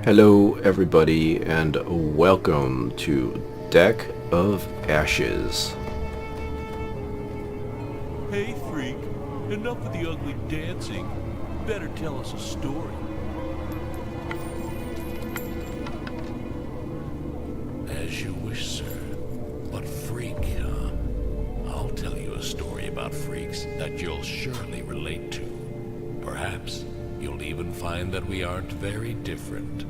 Hello everybody and welcome to Deck of Ashes. Hey, freak. Enough of the ugly dancing. Better tell us a story. As you wish, sir. But freak, huh? I'll tell you a story about freaks that you'll surely relate to. Perhaps you'll even find that we aren't very different.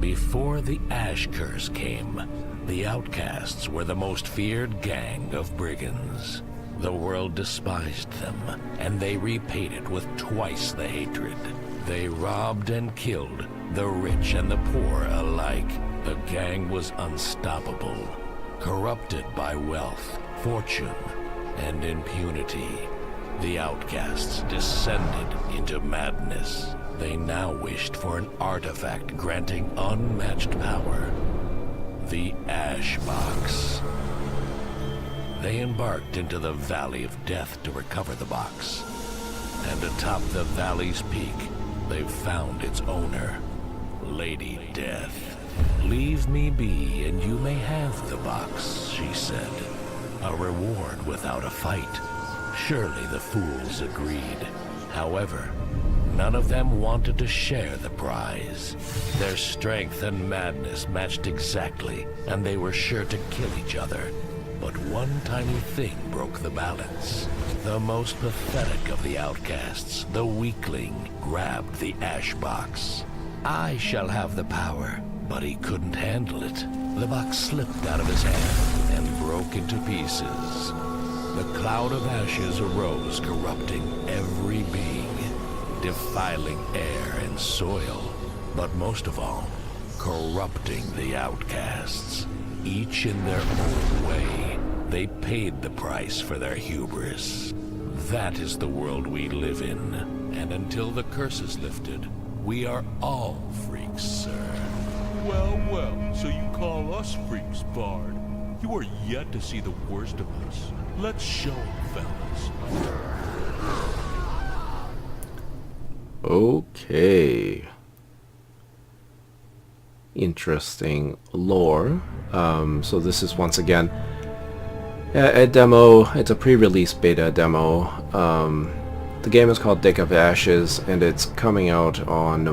Before the Ash Curse came, the Outcasts were the most feared gang of brigands. The world despised them, and they repaid it with twice the hatred. They robbed and killed the rich and the poor alike. The gang was unstoppable, corrupted by wealth, fortune, and impunity. The Outcasts descended into madness. They now wished for an artifact granting unmatched power. The Ash Box. They embarked into the Valley of Death to recover the box. And atop the valley's peak, they found its owner, Lady Death. "Leave me be, and you may have the box," she said. "A reward without a fight." Surely the fools agreed. However, none of them wanted to share the prize. Their strength and madness matched exactly, and they were sure to kill each other. But one tiny thing broke the balance. The most pathetic of the outcasts, the weakling, grabbed the ash box. "I shall have the power," but he couldn't handle it. The box slipped out of his hand and broke into pieces. The cloud of ashes arose, corrupting every being, defiling air and soil, but most of all, corrupting the outcasts. Each in their own way, they paid the price for their hubris. That is the world we live in, and until the curse is lifted, we are all freaks, sir. Well, well, so you call us freaks, Bard. You are yet to see the worst of us. Let's show 'em, fellas. Okay. Interesting lore. So this is once again a demo. It's a pre-release beta demo. The game is called Deck of Ashes, and it's coming out on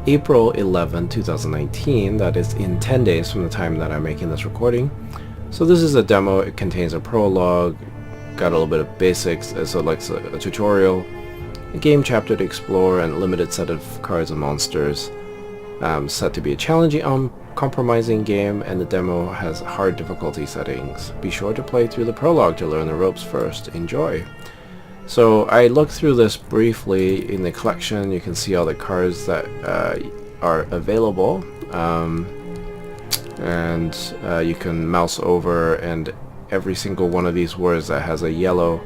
April 11, 2019. That is in 10 days from the time that I'm making this recording. So this is a demo. It contains a prologue, got a little bit of basics, so like a tutorial, a game chapter to explore, and a limited set of cards and monsters. Set to be a challenging, compromising game, and the demo has hard difficulty settings. Be sure to play through the prologue to learn the ropes first. Enjoy. So I looked through this briefly. In the collection you can see all the cards that are available, and you can mouse over, and every single one of these words that has a yellow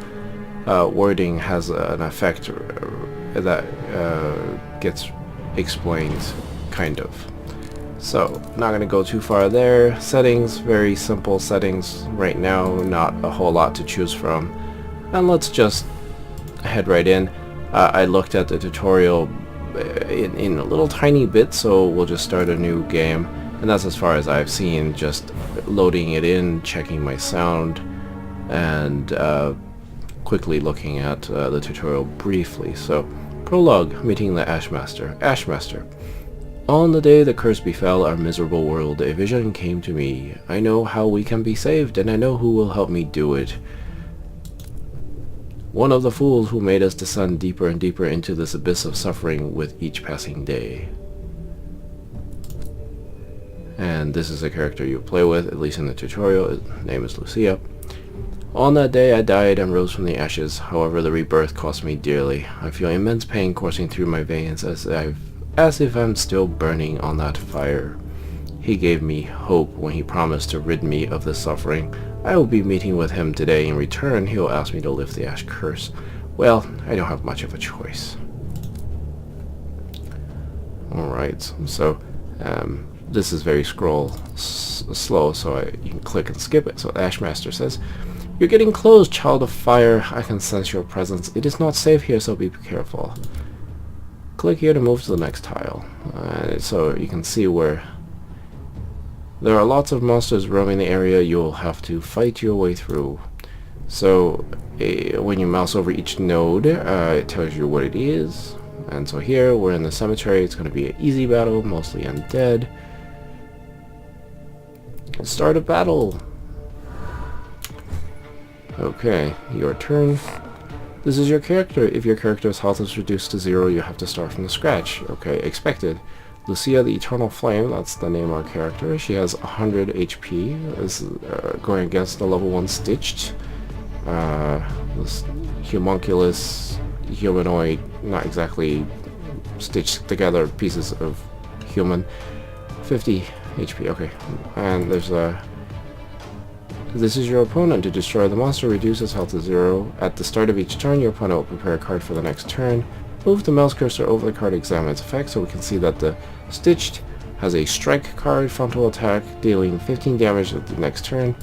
wording has an effect that gets explained, kind of. So not going to go too far there. Settings, very simple settings right now, not a whole lot to choose from, and let's just head right in. I looked at the tutorial in a little tiny bit, so we'll just start a new game, and that's as far as I've seen, just loading it in, checking my sound, and quickly looking at the tutorial briefly. So, prologue, meeting the Ashmaster. Ashmaster. On the day the curse befell our miserable world, a vision came to me. I know how we can be saved, and I know who will help me do it. One of the fools who made us descend deeper and deeper into this abyss of suffering with each passing day. And this is a character you play with, at least in the tutorial. His name is Lucia. On that day I died and rose from the ashes. However, the rebirth cost me dearly. I feel immense pain coursing through my veins as if I'm still burning on that fire. He gave me hope when he promised to rid me of this suffering. I will be meeting with him today. In return, he will ask me to lift the Ash Curse. Well, I don't have much of a choice. Alright, so this is very slow, so you can click and skip it. So Ashmaster says, "You're getting close, child of fire. I can sense your presence. It is not safe here, so be careful." Click here to move to the next tile. So you can see where there are lots of monsters roaming the area you'll have to fight your way through. So when you mouse over each node, it tells you what it is. And so here we're in the cemetery. It's going to be an easy battle, mostly undead. Start a battle. Okay, your turn. This is your character. If your character's health is reduced to 0, you have to start from the scratch. Okay, expected. Lucia the Eternal Flame, that's the name of our character. She has 100 HP. This is going against the level 1 Stitched. This homunculus, humanoid, not exactly stitched together pieces of human. 50 HP, okay. And there's a... This is your opponent. To destroy the monster, reduce its health to 0. At the start of each turn, your opponent will prepare a card for the next turn. Move the mouse cursor over the card, examine its effects, so we can see that the Stitched has a strike card, frontal attack, dealing 15 damage at the next turn.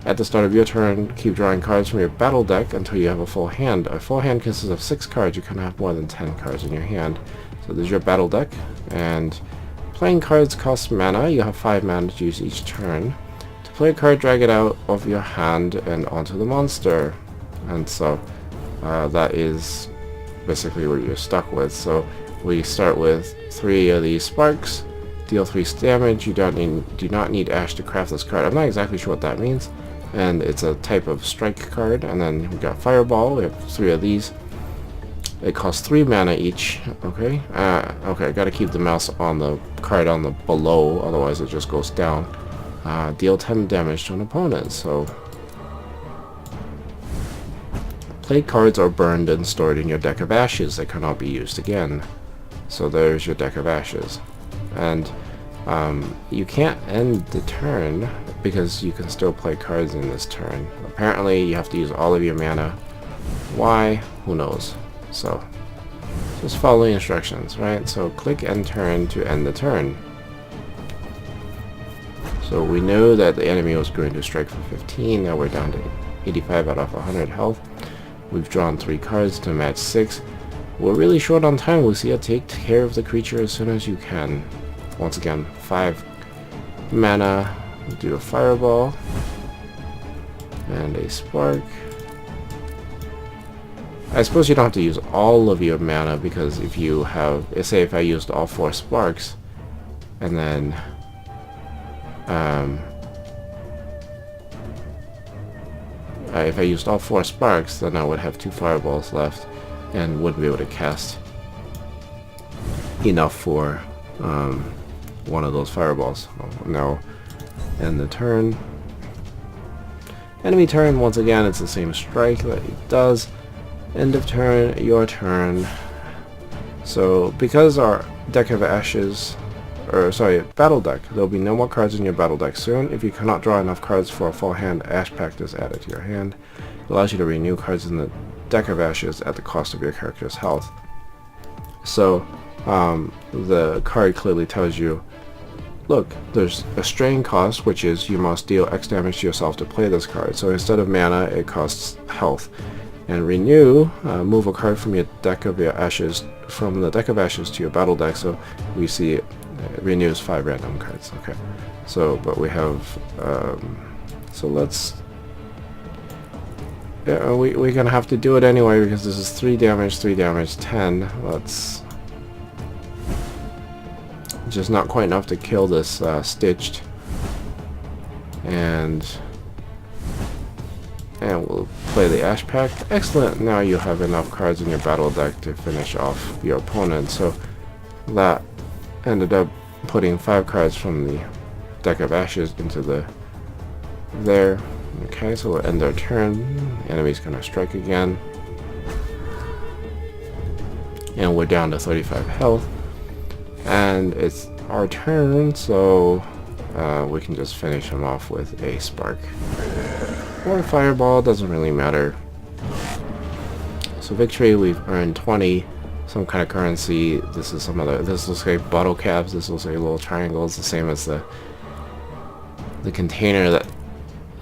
At the start of your turn, keep drawing cards from your battle deck until you have a full hand. A full hand consists of 6 cards. You cannot have more than 10 cards in your hand. So there's your battle deck, and playing cards cost mana. You have 5 mana to use each turn. To play a card, drag it out of your hand and onto the monster. And so that is basically what you're stuck with. So we start with 3 of these sparks, deal 3 damage. You do not need ash to craft this card. I'm not exactly sure what that means, and it's a type of strike card. And then we got fireball. We have 3 of these. It costs 3 mana each. Okay. Okay, I gotta keep the mouse on the card on the below, otherwise it just goes down. Deal 10 damage to an opponent. So play cards are burned and stored in your deck of ashes. They cannot be used again. So there's your deck of ashes. And you can't end the turn because you can still play cards in this turn. Apparently you have to use all of your mana. Why? Who knows? So just follow the instructions, right? So click end turn to end the turn. So we know that the enemy was going to strike for 15. Now we're down to 85 out of 100 health. We've drawn 3 cards to match 6. We're really short on time, Lucia. Take care of the creature as soon as you can. Once again, 5 mana. We'll do a fireball. And a spark. I suppose you don't have to use all of your mana, because if you have... Say if I used all 4 sparks, and then... if I used all 4 sparks, then I would have 2 fireballs left and wouldn't be able to cast enough for one of those fireballs. Now, end the turn. Enemy turn, once again, it's the same strike that it does. End of turn, your turn. So, because our deck of ashes... battle deck. There'll be no more cards in your battle deck soon. If you cannot draw enough cards for a full hand, Ash Pact is added to your hand. It allows you to renew cards in the deck of ashes at the cost of your character's health. So, the card clearly tells you, look, there's a strain cost, which is you must deal X damage to yourself to play this card. So instead of mana, it costs health. And renew, move a card from your deck of ashes, from the deck of ashes to your battle deck. So we see it renews 5 random cards. Okay, so but we have so let's we're gonna have to do it anyway, because this is 3 damage, 10. Let's just not quite enough to kill this Stitched, and we'll play the Ash Pact. Excellent. Now you have enough cards in your battle deck to finish off your opponent. So that ended up putting 5 cards from the deck of ashes into there. Okay, so we'll end our turn. The enemy's gonna strike again. And we're down to 35 health. And it's our turn, so we can just finish him off with a spark. Or a fireball, doesn't really matter. So victory, we've earned 20. Some kind of currency. This is some other. This looks like bottle caps. This looks like little triangles, the same as the container that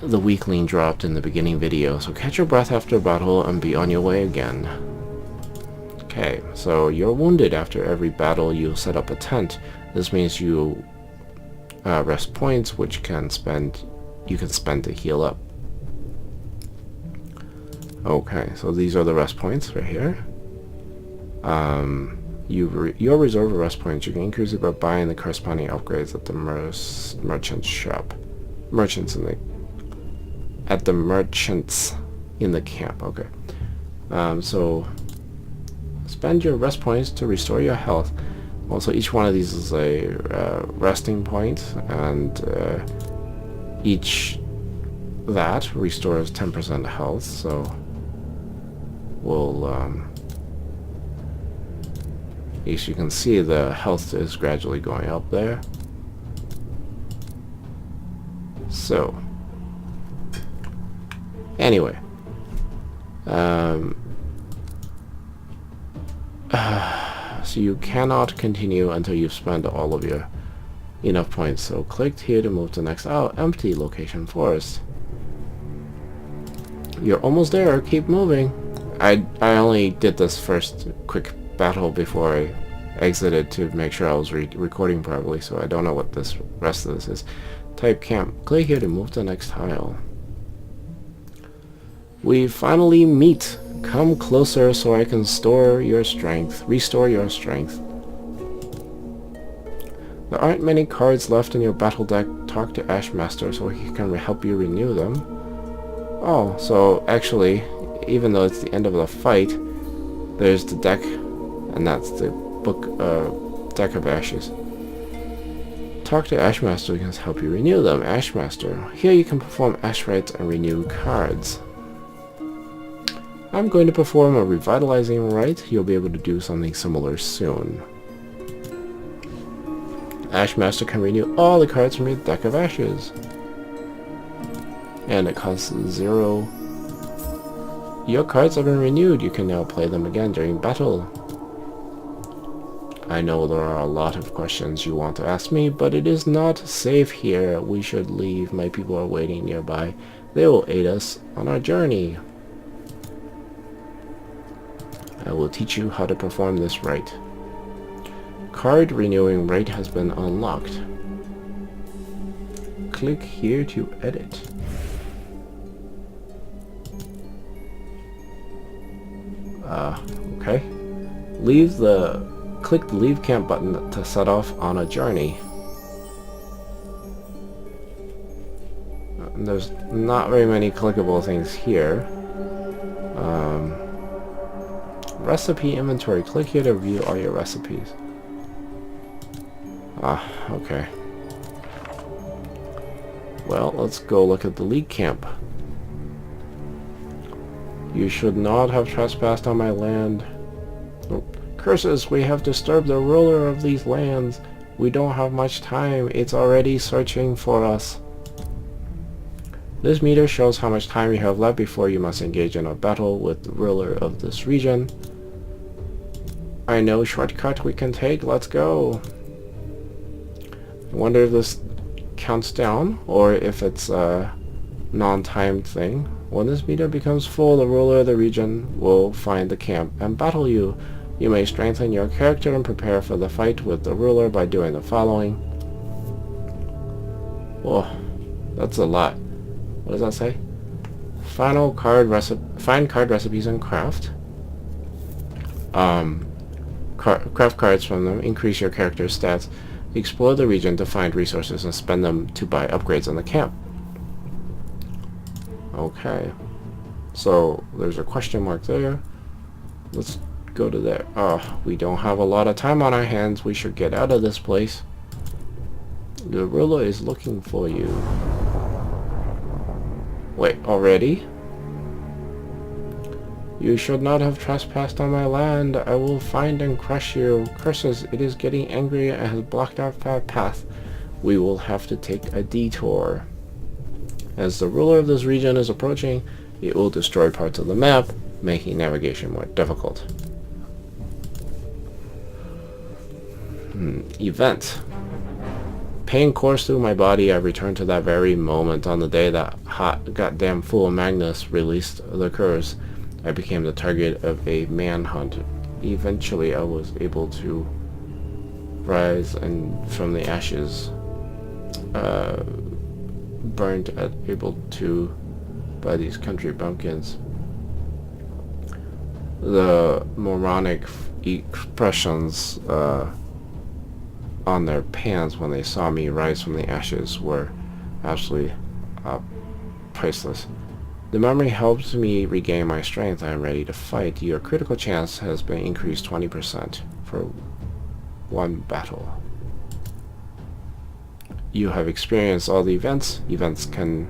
the weakling dropped in the beginning video. So catch your breath after battle and be on your way again. Okay, so you're wounded. After every battle, you set up a tent. This means you rest points, which you can spend to heal up. Okay, so these are the rest points right here. Your reserve of rest points, you can increase it by buying the corresponding upgrades at the merchant's shop. At the merchants in the camp. Okay. So spend your rest points to restore your health. Also, each one of these is a resting point, and each that restores 10% health. So we'll as you can see, the health is gradually going up there. So anyway, so you cannot continue until you've spent all of your enough points. So click here to move to the next empty location, forest. You're almost there. Keep moving. I only did this first quick battle before I exited to make sure I was recording properly, so I don't know what this rest of this is. Type camp. Click here to move to the next tile. We finally meet. Come closer so I can restore your strength. There aren't many cards left in your battle deck. Talk to Ashmaster so he can help you renew them. Oh, so actually, even though it's the end of the fight, there's the deck, and that's the deck of ashes. Talk to Ashmaster, he can help you renew them. Ashmaster. Here you can perform ash rites and renew cards. I'm going to perform a revitalizing rite. You'll be able to do something similar soon. Ashmaster can renew all the cards from your deck of ashes. And it costs 0. Your cards have been renewed. You can now play them again during battle. I know there are a lot of questions you want to ask me, but it is not safe here. We should leave. My people are waiting nearby. They will aid us on our journey. I will teach you how to perform this rite. Card renewing rite has been unlocked. Click here to edit. Okay. Click the leave camp button to set off on a journey. There's not very many clickable things here. Recipe inventory. Click here to view all your recipes. Okay. Well, let's go look at the league camp. You should not have trespassed on my land. Oh, curses, we have disturbed the ruler of these lands. We don't have much time. It's already searching for us. This meter shows how much time you have left before you must engage in a battle with the ruler of this region. I know shortcut we can take. Let's go. I wonder if this counts down or if it's a non-timed thing. When this meter becomes full, the ruler of the region will find the camp and battle you. You may strengthen your character and prepare for the fight with the ruler by doing the following. Whoa, that's a lot. What does that say? Find card recipes and craft. Craft cards from them. Increase your character's stats. Explore the region to find resources and spend them to buy upgrades in the camp. Okay. So there's a question mark there. Let's go to there. We don't have a lot of time on our hands. We should get out of this place. The ruler is looking for you. Wait, already? You should not have trespassed on my land. I will find and crush you. Curses, it is getting angry and has blocked our path. We will have to take a detour. As the ruler of this region is approaching, it will destroy parts of the map, making navigation more difficult. Event. Pain coursed through my body. I returned to that very moment on the day that hot goddamn fool Magnus released the curse. I became the target of a manhunt. eventually I was able to rise and from the ashes, burned and able to by these country bumpkins. The moronic expressions on their pants when they saw me rise from the ashes were absolutely priceless. The memory helps me regain my strength. I am ready to fight. Your critical chance has been increased 20% for one battle. You have experienced all the events. Events can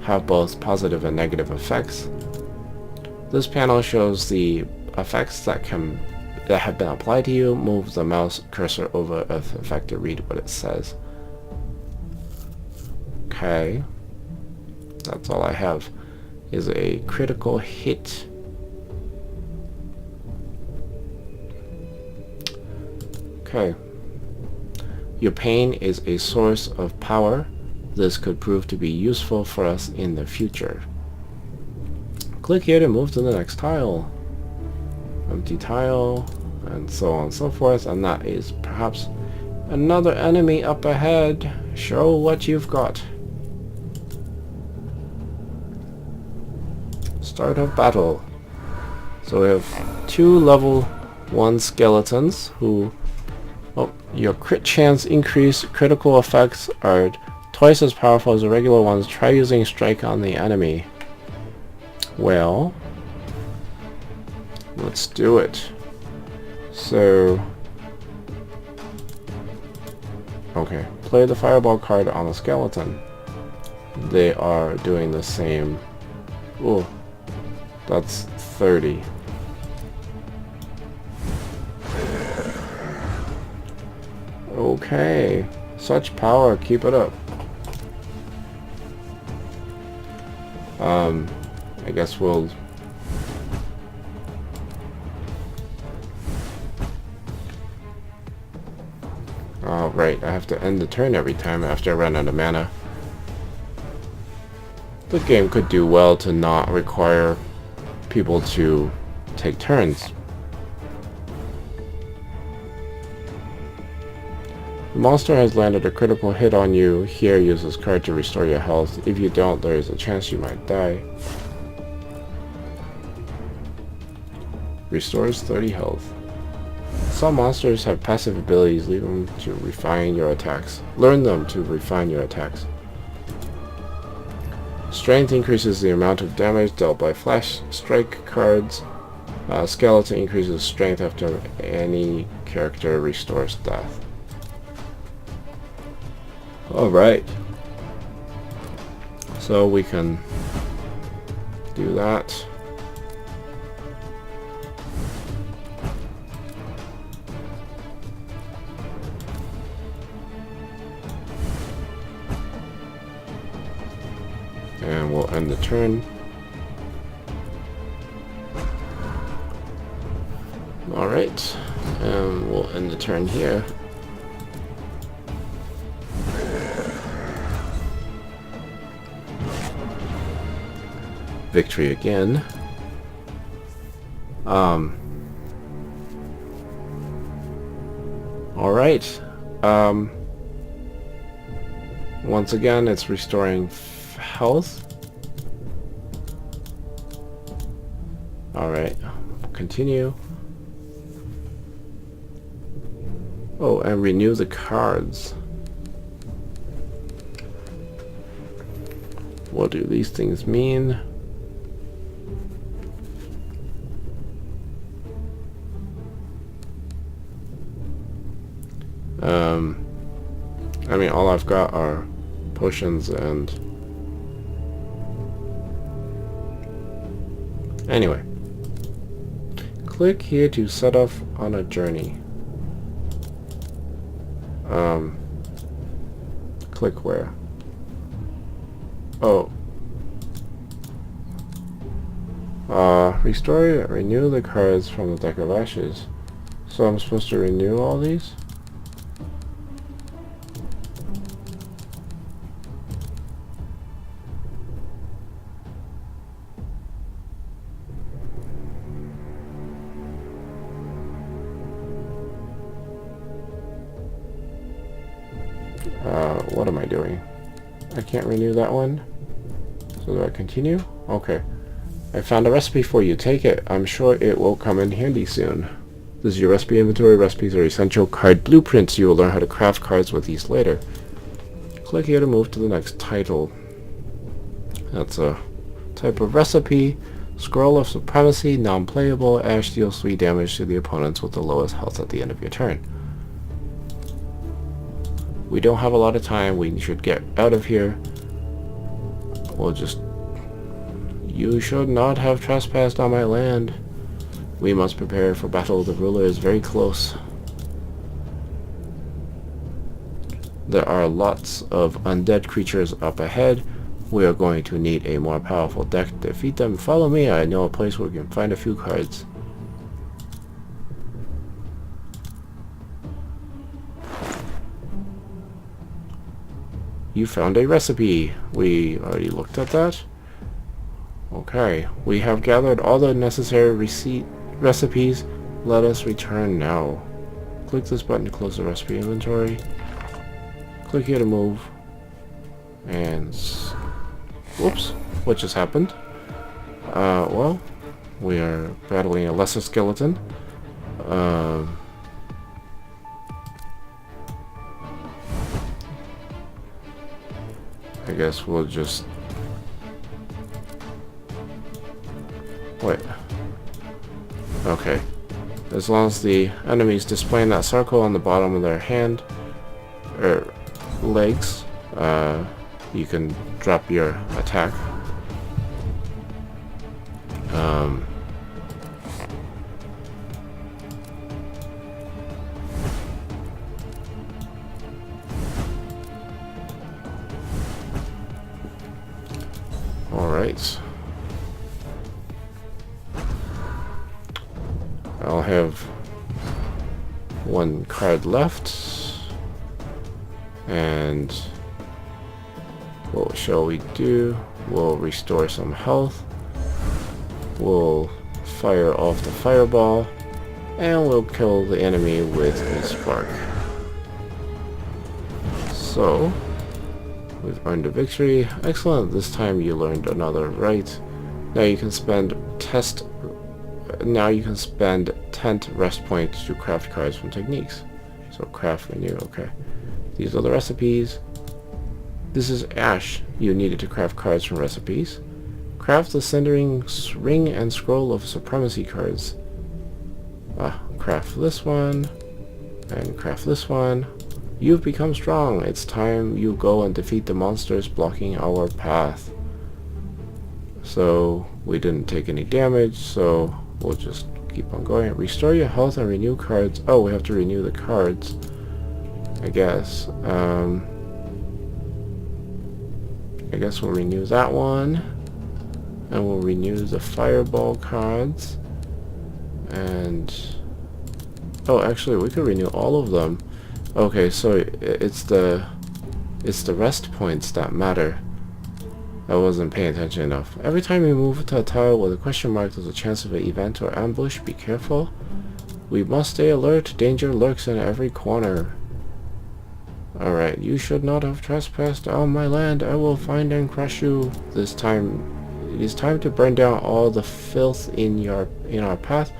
have both positive and negative effects. This panel shows the effects that have been applied to you. Move the mouse cursor over an effect to read what it says. Okay. That's all I have. Is a critical hit. Okay. Your pain is a source of power. This could prove to be useful for us in the future. Click here to move to the next tile. Empty tile, and so on and so forth. And that is perhaps another enemy up ahead. Show what you've got. Start of battle. So we have 2 level 1 skeletons who... Oh, your crit chance increase. Critical effects are twice as powerful as the regular ones. Try using strike on the enemy. Well, let's do it. So... Okay, play the fireball card on the skeleton. They are doing the same... Ooh. That's 30. Okay. Such power. Keep it up. I guess we'll... Oh, right. I have to end the turn every time after I run out of mana. The game could do well to not require people to take turns. The monster has landed a critical hit on you. Here, use this card to restore your health. If you don't, there is a chance you might die. Restores 30 health. Some monsters have passive abilities. Leave them to refine your attacks. Learn them to refine your attacks. Strength increases the amount of damage dealt by flash strike cards. Skeleton increases strength after any character restores death. Alright. So we can do that. And we'll end the turn. Alright, and we'll end the turn here. Victory again. Alright. Once again, it's restoring health. Alright, continue. Oh, and renew the cards. What do these things mean? I mean, all I've got are potions and... Anyway. Click here to set off on a journey. Click where? Oh. Restore, renew the cards from the deck of ashes. So I'm supposed to renew all these? What am I doing? I can't renew that one. So do I continue? Okay. I found a recipe for you. Take it. I'm sure it will come in handy soon. This is your recipe inventory. Recipes are essential card blueprints. You will learn how to craft cards with these later. Click here to move to the next title. That's a type of recipe. Scroll of Supremacy, non-playable. Ash deals 3 damage to the opponents with the lowest health at the end of your turn. We don't have a lot of time. We should get out of here. We'll just... You should not have trespassed on my land. We must prepare for battle. The ruler is very close. There are lots of undead creatures up ahead. We are going to need a more powerful deck to defeat them. Follow me. I know a place where we can find a few cards. You found a recipe. We already looked at that. Okay. We have gathered all the necessary recipes. Let us return now. Click this button to close the recipe inventory. Click here to move. And... Whoops. What just happened? Well, we are battling a lesser skeleton. I guess we'll just... Wait. Okay. As long as the enemy's displaying that circle on the bottom of their hand, or legs, you can drop your attack. Alright. I'll have one card left. And what shall we do? We'll restore some health. We'll fire off the fireball. And we'll kill the enemy with a spark. So, we've earned a victory. Excellent. This time you learned another right. Now you can spend 10 rest points to craft cards from techniques. So craft, renew, okay. These are the recipes. This is Ash. You needed to craft cards from recipes. Craft the Sundering Ring and Scroll of Supremacy cards. Craft this one. And craft this one. You've become strong. It's time you go and defeat the monsters blocking our path. So, we didn't take any damage, so we'll just keep on going. Restore your health and renew cards. Oh, we have to renew the cards, I guess. I guess we'll renew that one. And we'll renew the fireball cards. And... oh, actually, we could renew all of them. Okay, so it's the rest points that matter. I wasn't paying attention enough. Every time you move to a tile with a question mark, there's a chance of an event or ambush. Be careful. We must stay alert. Danger lurks in every corner. Alright, you should not have trespassed on my land. I will find and crush you. This time, it is time to burn down all the filth in our path.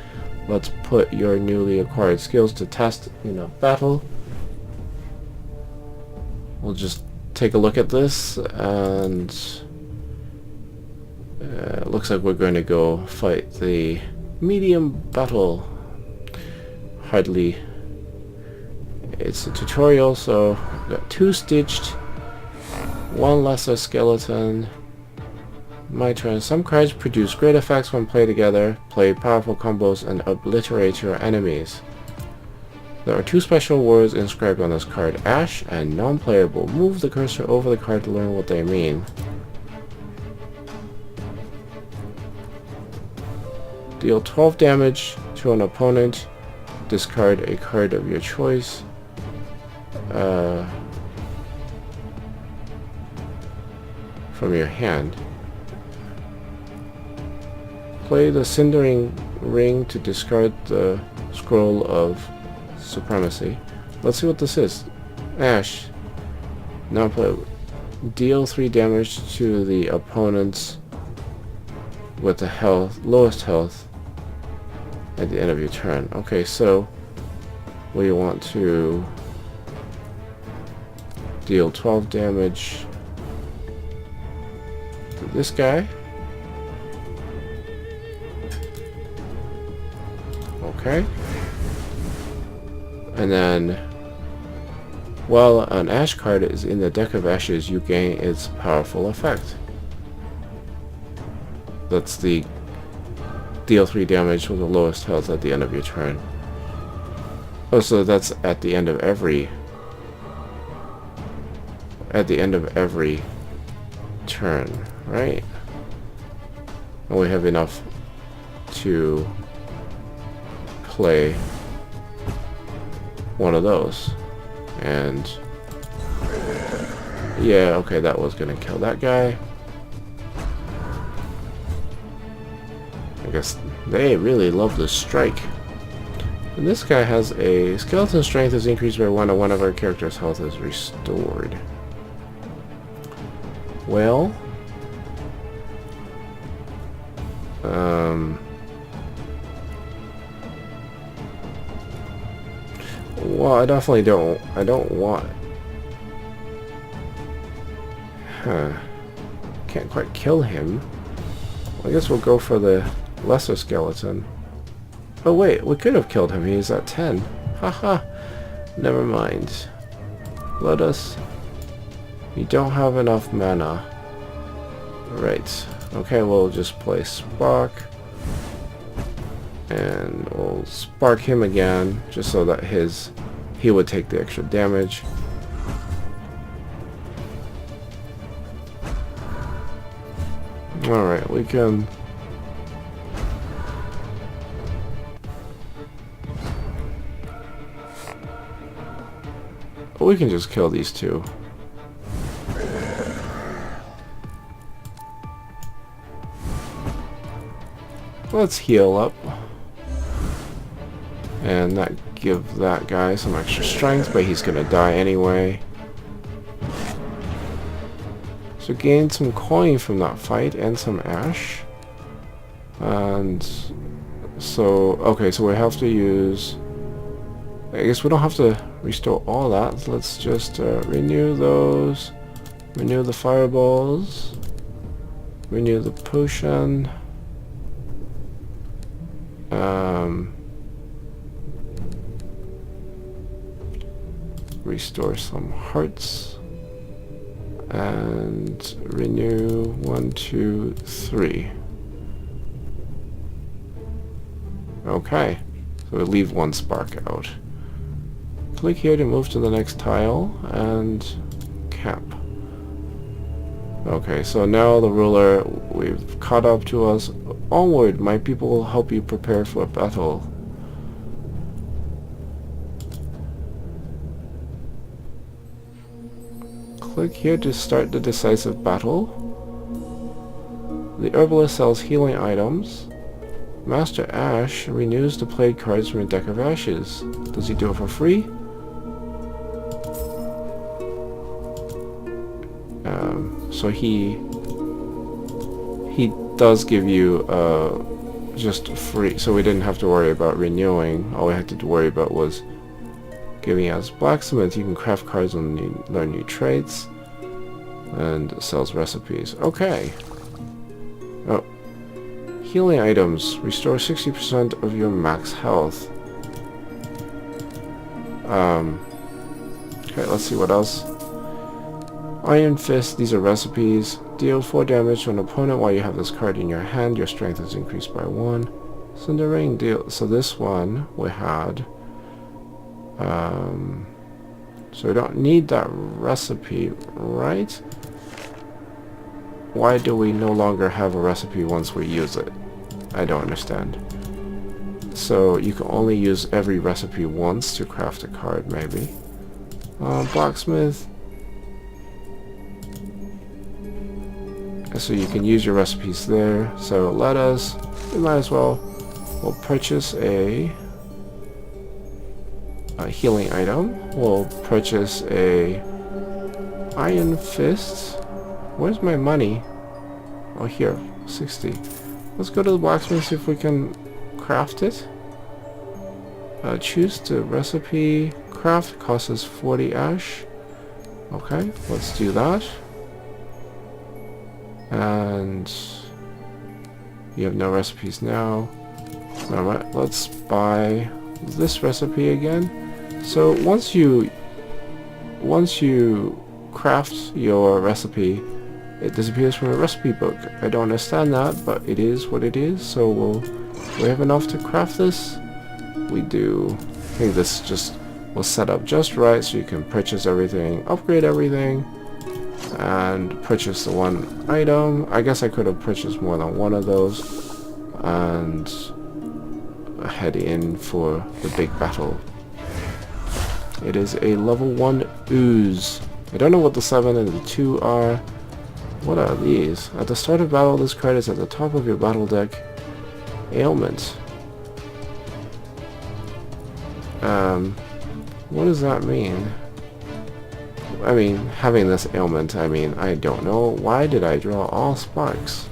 Let's put your newly acquired skills to test in a battle. We'll just take a look at this, and it looks like we're going to go fight the medium battle. Hardly. It's a tutorial, so we've got 2 stitched, 1 lesser skeleton. My turn. Some cards produce great effects when played together, play powerful combos, and obliterate your enemies. There are 2 special words inscribed on this card, Ash and non-playable. Move the cursor over the card to learn what they mean. Deal 12 damage to an opponent. Discard a card of your choice. From your hand. Play the Sundering Ring to discard the Scroll of Supremacy. Let's see what this is. Ash. Now play. Deal 3 damage to the opponents with the lowest health at the end of your turn. Okay, so we want to deal 12 damage to this guy. Okay. And then while an ash card is in the deck of ashes, you gain its powerful effect. That's the deal 3 damage with the lowest health at the end of your turn. Oh, so that's at the end of every turn, right? And we have enough to play one of those. And yeah, okay, that was gonna kill that guy. I guess they really love the strike. And this guy has a skeleton strength is increased by 1 and one of our characters' health is restored. Well, well, I definitely don't want. Can't quite kill him. I guess we'll go for the lesser skeleton. Oh wait, we could have killed him. He's at 10. Haha. Never mind. Let us. You don't have enough mana. Right. Okay, we'll just play Spark. And we'll spark him again, just so that he would take the extra damage. Alright, we can... we can just kill these two. Let's heal up. And that give that guy some extra strength, but he's gonna die anyway. So gain some coin from that fight and some ash. And so, okay, so we have to use... I guess we don't have to restore all that. So let's just renew those. Renew the fireballs. Renew the potion. Restore some hearts. And renew 1, 2, 3. Okay. So we leave 1 spark out. Click here to move to the next tile and camp. Okay, so now the ruler, we've caught up to us. Onward, my people will help you prepare for battle. Click here to start the decisive battle. The herbalist sells healing items. Master Ash renews the played cards from a deck of ashes. Does he do it for free? So he does give you just free, so we didn't have to worry about renewing. All we had to worry about was giving us blacksmith. You can craft cards and learn new traits, and sells recipes. Okay. Oh, healing items restore 60% of your max health. Okay, let's see what else. Iron Fist, these are recipes. Deal 4 damage to an opponent while you have this card in your hand. Your strength is increased by 1. Cinder Ring, deal. So this one we had. So we don't need that recipe, right? Why do we no longer have a recipe once we use it? I don't understand. So you can only use every recipe once to craft a card, maybe. Blacksmith. So you can use your recipes there. So let us, we might as well, we'll purchase a healing item. We'll purchase a Iron Fist. Where's my money? Oh, here. 60. Let's go to the blacksmith, see if we can craft it. Choose the recipe. Craft costs us 40 ash. Okay, let's do that. And you have no recipes now. Alright, let's buy this recipe again. So once you craft your recipe, it disappears from the recipe book. I don't understand that, but it is what it is. So we have enough to craft this. We do. I think this just will set up just right so you can purchase everything, upgrade everything, and purchase the one item. I guess I could have purchased more than one of those, and head in for the big battle. It is a level 1 ooze. I don't know what the 7 and the 2 are. What are these? At the start of battle, this card is at the top of your battle deck. Ailment. What does that mean? I mean, having this ailment, I mean, I don't know. Why did I draw all sparks?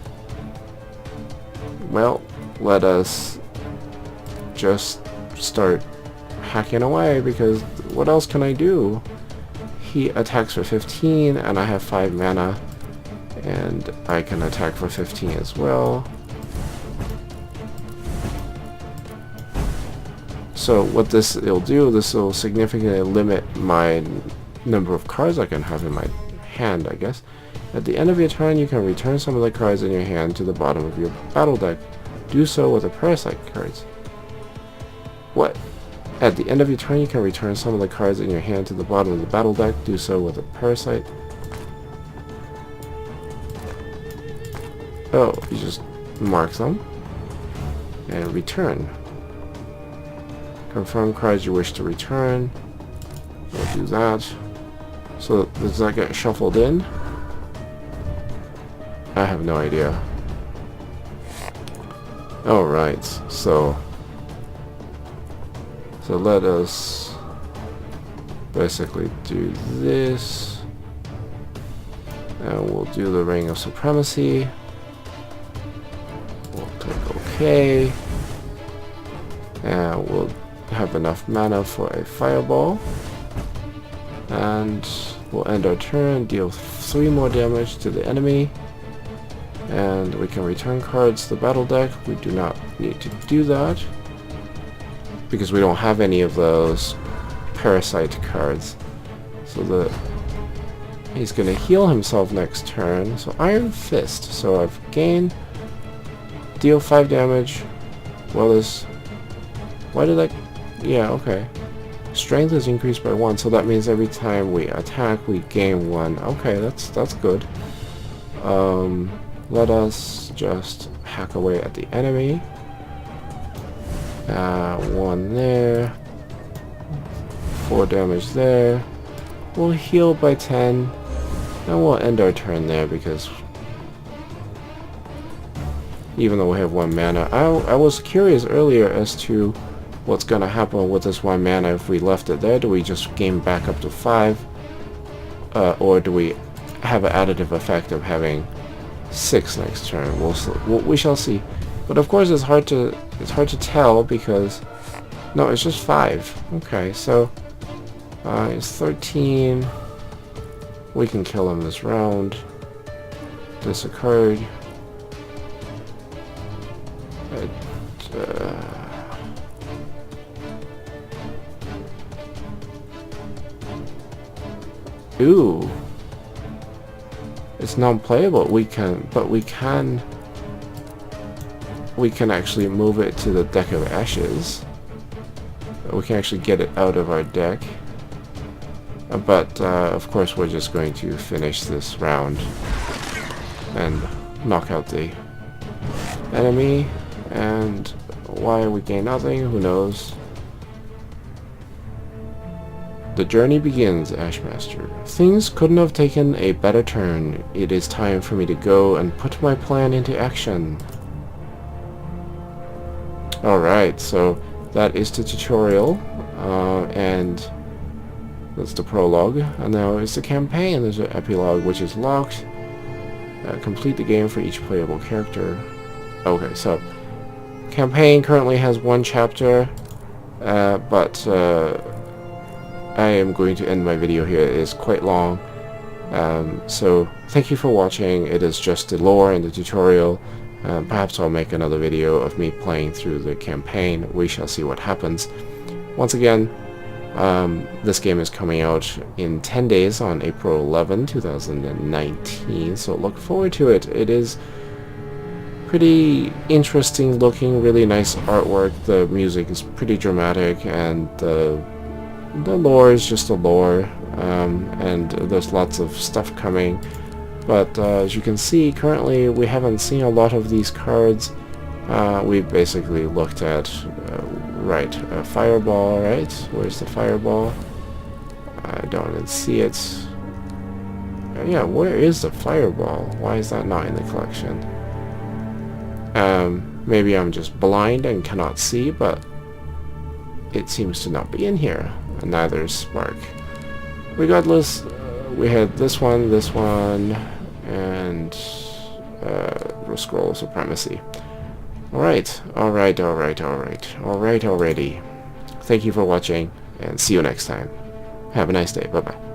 Well, let us just start hacking away, because what else can I do? He attacks for 15 and I have 5 mana, and I can attack for 15 as well. So what this will do, this will significantly limit my number of cards I can have in my hand, I guess. At the end of your turn, you can return some of the cards in your hand to the bottom of your battle deck. Do so with the parasite cards. What? At the end of your turn, you can return some of the cards in your hand to the bottom of the battle deck. Do so with a parasite. Oh, you just mark them and return. Confirm cards you wish to return. We'll do that. So does that get shuffled in? I have no idea. Alright, so let us basically do this, and we'll do the Ring of Supremacy. We'll click OK, and we'll have enough mana for a fireball, and we'll end our turn, deal 3 more damage to the enemy, and we can return cards to the battle deck. We do not need to do that because we don't have any of those parasite cards. So he's gonna heal himself next turn. So Iron Fist. So I've gained, deal 5 damage. Well, why did I? Yeah, okay. Strength is increased by 1, so that means every time we attack, we gain 1. Okay, that's good. Let us just hack away at the enemy. 1 there. 4 damage there. We'll heal by 10. And we'll end our turn there, because even though we have 1 mana, I was curious earlier as to what's gonna happen with this 1 mana if we left it there. Do we just gain back up to 5? Or do we have an additive effect of having 6 next turn? We shall see. But of course it's hard to tell, because no, it's just 5. Okay, so it's 13. We can kill him this round. This occurred. Ooh. It's non-playable. We can actually move it to the deck of ashes. We can actually get it out of our deck. But of course we're just going to finish this round and knock out the enemy. And why we gain nothing, who knows. The journey begins, Ashmaster. Things couldn't have taken a better turn. It is time for me to go and put my plan into action. Alright, so that is the tutorial, and That's the prologue. And now it's the campaign. There's an epilogue, which is locked. Complete the game for each playable character. Okay, so campaign currently has 1 chapter, but I am going to end my video here. It is quite long. So thank you for watching. It is just the lore and the tutorial. Perhaps I'll make another video of me playing through the campaign. We shall see what happens. Once again, this game is coming out in 10 days on April 11, 2019, so look forward to it. It is pretty interesting looking, really nice artwork. The music is pretty dramatic, and the lore is just the lore, and there's lots of stuff coming. But as you can see, currently we haven't seen a lot of these cards. We basically looked at right, Fireball, right? Where's the Fireball? I don't even see it. Yeah, where is the Fireball? Why is that not in the collection? Maybe I'm just blind and cannot see, but it seems to not be in here. And neither is Spark. Regardless, we had this one, and Scroll of Supremacy. Alright already. Thank you for watching, and see you next time. Have a nice day. Bye-bye.